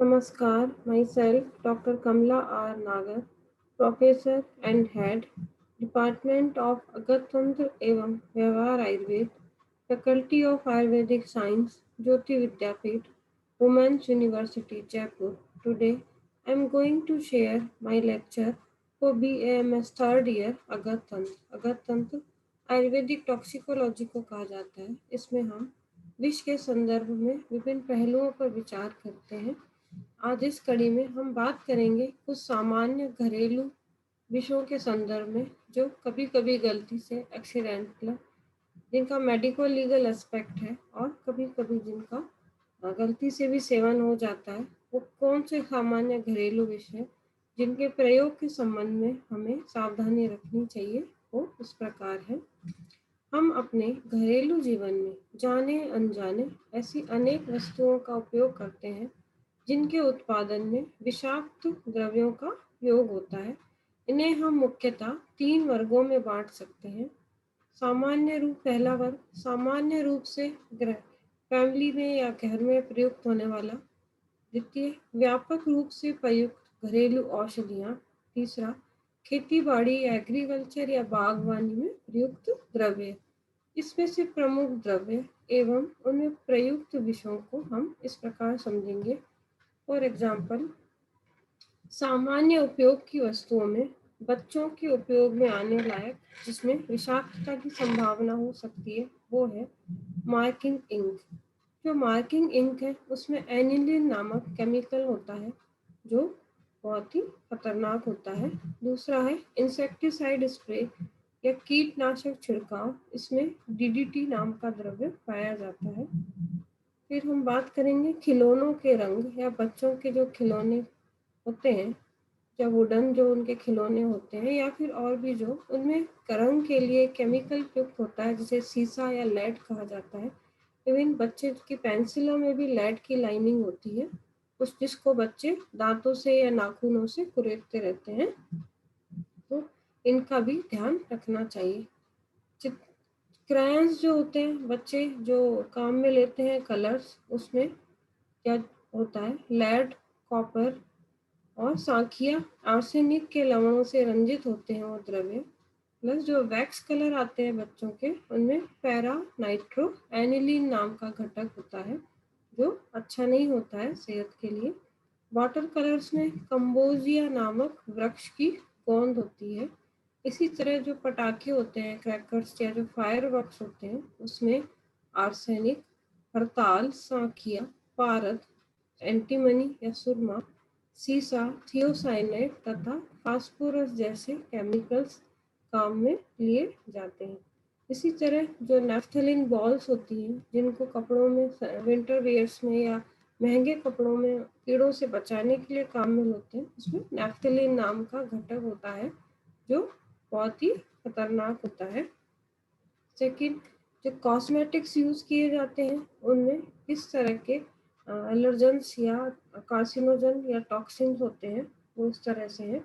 Namaskar, myself Dr. Kamla R. Nagar, Professor and Head, Department of Agattantra एवं व्यवहार Ayurveda, Faculty of Ayurvedic Science, Jyoti Vidyapeeth, Women's University, Jaipur. Today, I am going to share my lecture for BAMS third year अगतंत्र। अगतंत्र Ayurvedic toxicology को कहा जाता है। इसमें हम विष के संदर्भ में विभिन्न पहलुओं पर विचार करते हैं। आज इस कड़ी में हम बात करेंगे कुछ सामान्य घरेलू विषयों के संदर्भ में जो कभी कभी गलती से एक्सीडेंटल, जिनका मेडिको लीगल एस्पेक्ट है और कभी कभी जिनका गलती से भी सेवन हो जाता है। वो कौन से सामान्य घरेलू विषय जिनके प्रयोग के संबंध में हमें सावधानी रखनी चाहिए, वो इस प्रकार है। हम अपने घरेलू जीवन में जाने अनजाने ऐसी अनेक वस्तुओं का उपयोग करते हैं जिनके उत्पादन में विषाक्त द्रव्यों का उपयोग होता है। इन्हें हम मुख्यतः 3 वर्गों में बांट सकते हैं। सामान्य रूप, पहला वर्ग सामान्य रूप से फैमिली में या घर में प्रयुक्त होने वाला। द्वितीय, व्यापक रूप से प्रयुक्त घरेलू औषधियाँ। तीसरा, खेती बाड़ी या एग्रीकल्चर या बागवानी में प्रयुक्त द्रव्य। इसमें से प्रमुख द्रव्य एवं उनमें प्रयुक्त विषयों को हम इस प्रकार समझेंगे। फॉर एग्जाम्पल, सामान्य उपयोग की वस्तुओं में बच्चों के उपयोग में आने लायक जिसमें विषाक्तता की संभावना हो सकती है, वो है मार्किंग इंक। जो मार्किंग इंक है उसमें एनिलीन नामक केमिकल होता है जो बहुत ही खतरनाक होता है। दूसरा है इंसेक्टिसाइड स्प्रे या कीटनाशक छिड़काव, इसमें डीडीटी नाम का द्रव्य पाया जाता है। फिर हम बात करेंगे खिलौनों के रंग या बच्चों के जो खिलौने होते हैं, या वुडन जो उनके खिलौने होते हैं या फिर और भी जो उनमें रंग के लिए केमिकल युक्त होता है जिसे सीसा या लेड कहा जाता है। इवन बच्चे की पेंसिलों में भी लेड की लाइनिंग होती है, उस जिसको बच्चे दांतों से या नाखूनों से कुरेदते रहते हैं, तो इनका भी ध्यान रखना चाहिए। क्रायंस जो होते हैं बच्चे जो काम में लेते हैं कलर्स, उसमें क्या होता है, लेड, कॉपर और सांखिया आर्सेनिक के लवणों से रंजित होते हैं वो द्रव्य। प्लस जो वैक्स कलर आते हैं बच्चों के, उनमें पैरा नाइट्रो एनिलीन नाम का घटक होता है जो अच्छा नहीं होता है सेहत के लिए। वाटर कलर्स में कंबोजिया नामक वृक्ष की गोंद होती है। इसी तरह जो पटाखे होते हैं, क्रैकर्स या जो फायर वर्क्स होते हैं, उसमें आर्सेनिक, हड़ताल, सांखिया, पारद, एंटीमनी या सुरमा, सीसा, थियोसाइनाइड तथा फास्फोरस जैसे केमिकल्स काम में लिए जाते हैं। इसी तरह जो नैफ्थलीन बॉल्स होती हैं जिनको कपड़ों में विंटर वेयर्स में या महंगे कपड़ों में कीड़ों से बचाने के लिए काम में होते हैं, उसमें नैफ्थलीन नाम का घटक होता है जो बहुत ही खतरनाक होता है। सेकंड, जो कॉस्मेटिक्स यूज किए जाते हैं उनमें किस तरह के एलर्जेंस या कार्सिनोजन या टॉक्सिन्स होते हैं, वो इस तरह से है।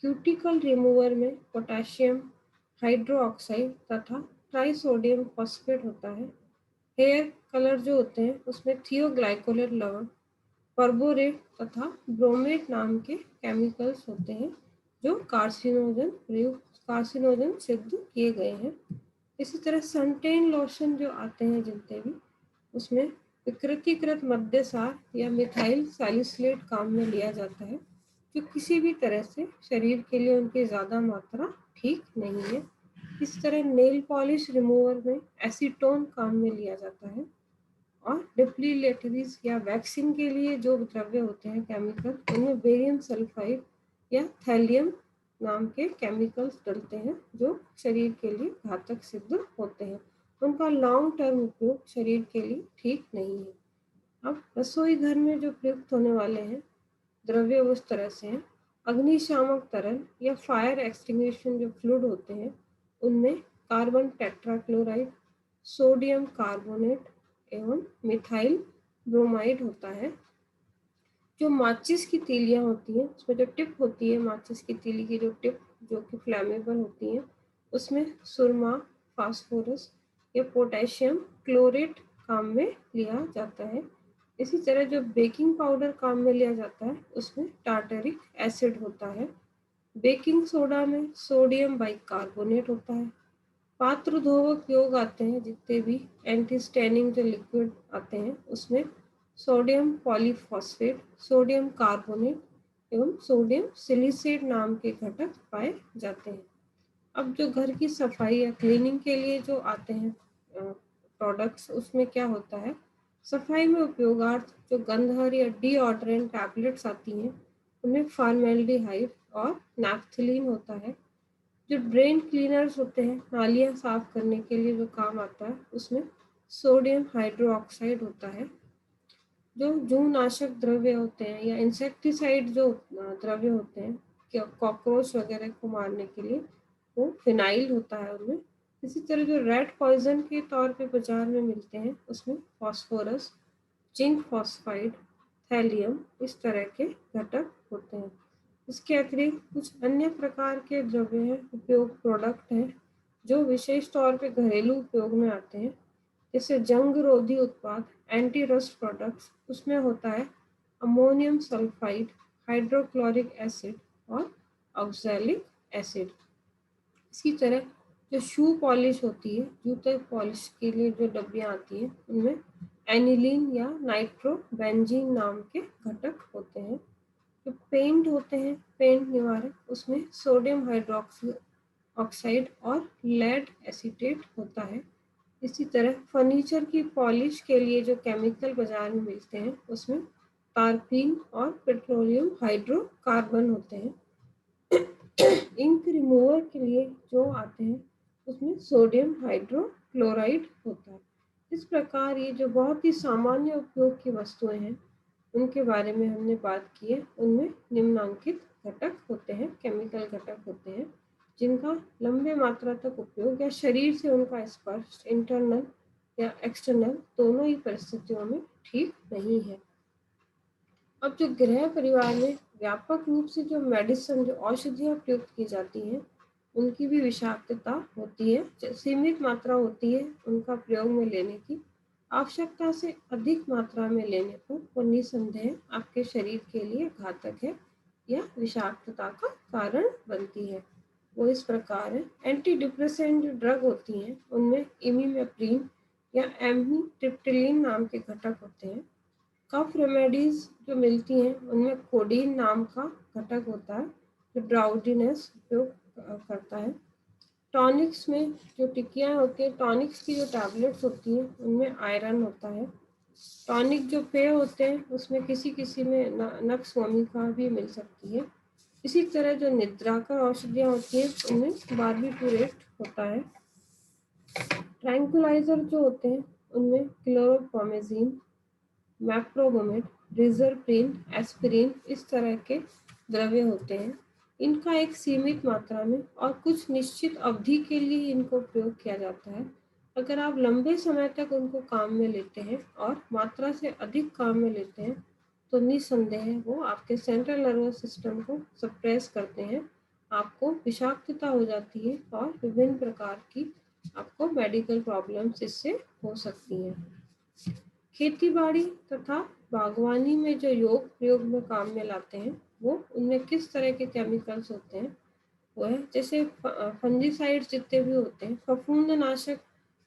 क्यूटिकल रिमूवर में पोटेशियम हाइड्रोक्साइड तथा ट्राइसोडियम फॉस्फेट होता है। हेयर कलर जो होते हैं उसमें थियोग्लाइकोलेट लवण, पर्बोरेट तथा ब्रोमेट नाम के केमिकल्स होते हैं जो कार्सिनोजन सिद्ध किए गए हैं। इसी तरह सनटेन लोशन जो आते हैं जितने भी, उसमें विकृतीकृत मद्यसार या मिथाइल सैलिसिलेट काम में लिया जाता है जो किसी भी तरह से शरीर के लिए उनकी ज़्यादा मात्रा ठीक नहीं है। इस तरह नेल पॉलिश रिमूवर में एसीटोन काम में लिया जाता है। और डिप्लीलेटरीज या वैक्सीन के लिए जो द्रव्य होते हैं केमिकल, उनमें बेरियम सल्फाइड या थैलियम नाम के केमिकल्स डलते हैं जो शरीर के लिए घातक सिद्ध होते हैं। उनका लॉन्ग टर्म उपयोग शरीर के लिए ठीक नहीं है। अब रसोई घर में जो प्रयुक्त होने वाले हैं द्रव्य उस तरह से हैं। अग्निशामक तरल या फायर एक्सटिंग्विशन जो फ्लूइड होते हैं, उनमें कार्बन टेट्राक्लोराइड, सोडियम कार्बोनेट एवं मिथाइल ब्रोमाइड होता है। जो माचिस की तीलियां होती हैं, उसमें जो टिप होती है माचिस की तीली की जो टिप जो कि फ्लैमेबल होती हैं, उसमें सुरमा, फास्फोरस या पोटेशियम क्लोरेट काम में लिया जाता है। इसी तरह जो बेकिंग पाउडर काम में लिया जाता है उसमें टार्टरिक एसिड होता है। बेकिंग सोडा में सोडियम बाइकार्बोनेट होता है। पात्र धोवक योग आते हैं जितने भी एंटी स्टेनिंग जो लिक्विड आते हैं उसमें सोडियम पॉलीफॉस्फेट, सोडियम कार्बोनेट एवं सोडियम सिलिसेट नाम के घटक पाए जाते हैं। अब जो घर की सफाई या क्लीनिंग के लिए जो आते हैं प्रोडक्ट्स, उसमें क्या होता है, सफाई में उपयोगार्थ जो गंधहर या डीओड्रेंट टैबलेट्स आती हैं उनमें फॉर्मेल्डिहाइड और नैप्थलीन होता है। जो ड्रेन क्लीनर्स होते हैं, नालियाँ साफ करने के लिए जो काम आता है, उसमें सोडियम हाइड्रोक्साइड होता है। जो जूनाशक द्रव्य होते हैं या इंसेक्टिसाइड जो द्रव्य होते हैं कॉकरोच वगैरह को मारने के लिए, वो फिनाइल होता है उनमें। इसी तरह जो रेड पॉइजन के तौर पे बाजार में मिलते हैं उसमें फास्फोरस, जिंक फॉस्फाइड, थैलियम, इस तरह के घटक होते हैं। इसके अतिरिक्त कुछ अन्य प्रकार के द्रव्य हैं, उपयोग प्रोडक्ट हैं जो विशेष तौर पे घरेलू उपयोग में आते हैं, जैसे जंग रोधी उत्पाद, एंटी रस्ट प्रोडक्ट्स, उसमें होता है अमोनियम सल्फाइड, हाइड्रोक्लोरिक एसिड और ऑक्सैलिक एसिड। इसी तरह जो शू पॉलिश होती है, जूते पॉलिश के लिए जो डब्बियाँ आती हैं उनमें एनिलीन या नाइट्रोबेंजीन नाम के घटक होते हैं। जो पेंट होते हैं, पेंट निवारक, उसमें सोडियम हाइड्रोक्सी ऑक्साइड और लेड एसीटेट होता है। इसी तरह फर्नीचर की पॉलिश के लिए जो केमिकल बाजार में मिलते हैं उसमें तारपीन और पेट्रोलियम हाइड्रोकार्बन होते हैं। इंक रिमूवर के लिए जो आते हैं उसमें सोडियम हाइड्रोक्लोराइड होता है। इस प्रकार ये जो बहुत ही सामान्य उपयोग की वस्तुएं हैं उनके बारे में हमने बात की है। उनमें निम्नांकित घटक होते हैं, केमिकल घटक होते हैं जिनका लंबे मात्रा तक उपयोग या शरीर से उनका स्पर्श इंटरनल या एक्सटर्नल दोनों ही परिस्थितियों में ठीक नहीं है। अब जो गृह परिवार में व्यापक रूप से जो मेडिसिन, जो औषधियाँ प्रयुक्त की जाती हैं उनकी भी विषाक्तता होती है। सीमित मात्रा होती है उनका प्रयोग में लेने की, आवश्यकता से अधिक मात्रा में लेने पर वो निसंदेह आपके शरीर के लिए घातक है या विषाक्तता का कारण बनती है। वो इस प्रकार है। एंटी डिप्रेसेंट जो ड्रग होती हैं उनमें इमिमेप्रिन या एमिट्रिप्टिलिन नाम के घटक होते हैं। कफ रेमेडीज जो मिलती हैं उनमें कोडीन नाम का घटक होता है जो ड्राउजीनेस उपयोग करता है। टॉनिक्स में जो टिक्कियाँ होती हैं, टॉनिक्स की जो टैबलेट्स होती हैं उनमें आयरन होता है। टॉनिक जो पेय होते हैं उसमें किसी किसी में नक्स भूमिका भी मिल सकती है। इसी तरह जो निद्राकर औषधियाँ होती हैं उनमें बार्बिटूरेट होता है। ट्रैंकुलाइजर जो होते हैं उनमें क्लोरोप्रोमेजिन, मैप्रोबोमेट, रिजरप्रिन, एस्पिरिन, इस तरह के द्रव्य होते हैं। इनका एक सीमित मात्रा में और कुछ निश्चित अवधि के लिए इनको प्रयोग किया जाता है। अगर आप लंबे समय तक उनको काम में लेते हैं और मात्रा से अधिक काम में लेते हैं तो निसंदेह वो आपके सेंट्रल नर्वस सिस्टम को सप्रेस करते हैं, आपको विषाक्तता हो जाती है और विभिन्न प्रकार की आपको मेडिकल प्रॉब्लम्स इससे हो सकती हैं। खेती-बाड़ी तथा बागवानी में जो योग प्रयोग में काम में लाते हैं वो उनमें किस तरह के केमिकल्स होते हैं, वो है जैसे फंजीसाइड्स जितने भी होते हैं, फफूंदनाशक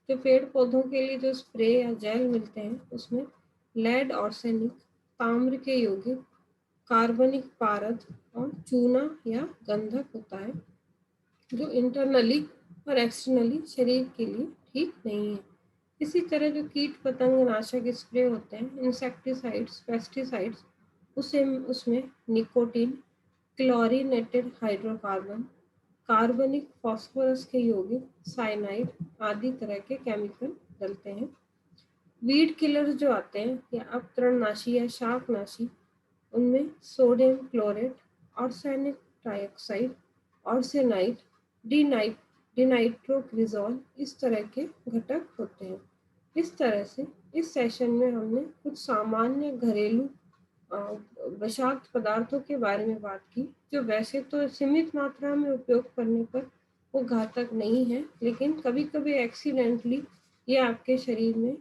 जो पेड़ पौधों के लिए जो स्प्रे या जेल मिलते हैं उसमें लेड आर्सेनिक, ताम्र के यौगिक, कार्बनिक पारद और चूना या गंधक होता है जो इंटरनली और एक्सटर्नली शरीर के लिए ठीक नहीं है। इसी तरह जो कीट पतंग नाशक स्प्रे होते हैं, इंसेक्टिसाइड्स, पेस्टिसाइड्स, उसे उसमें निकोटीन, क्लोरीनेटेड हाइड्रोकार्बन, कार्बनिक फास्फोरस के यौगिक, साइनाइड आदि तरह के केमिकल डलते हैं। वीड किलर्स जो आते हैं या अपतरणनाशी या शाकनाशी, उनमें sodium chlorate, arsenic dioxide, arsenide, डिनाइट डिनाइट्रोग्लिसरॉल, इस तरह के घटक होते हैं। इस तरह से इस सेशन में हमने कुछ सामान्य घरेलू विषाक्त पदार्थों के बारे में बात की जो वैसे तो सीमित मात्रा में उपयोग करने पर वो घातक नहीं है, लेकिन कभी कभी एक्सीडेंटली ये आपके शरीर में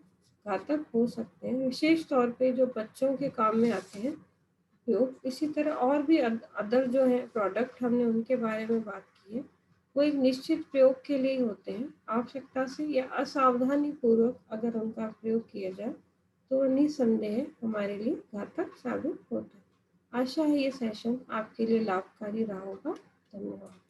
घातक हो सकते हैं, विशेष तौर पे जो बच्चों के काम में आते हैं उपयोग। इसी तरह और भी अदर जो है प्रोडक्ट हमने उनके बारे में बात की है, वो एक निश्चित प्रयोग के लिए ही होते हैं। आवश्यकता से या असावधानी पूर्वक अगर उनका प्रयोग किया जाए तो वो निसंदेह हमारे लिए घातक साबित होता है। आशा है ये सेशन आपके लिए लाभकारी रहा होगा। धन्यवाद।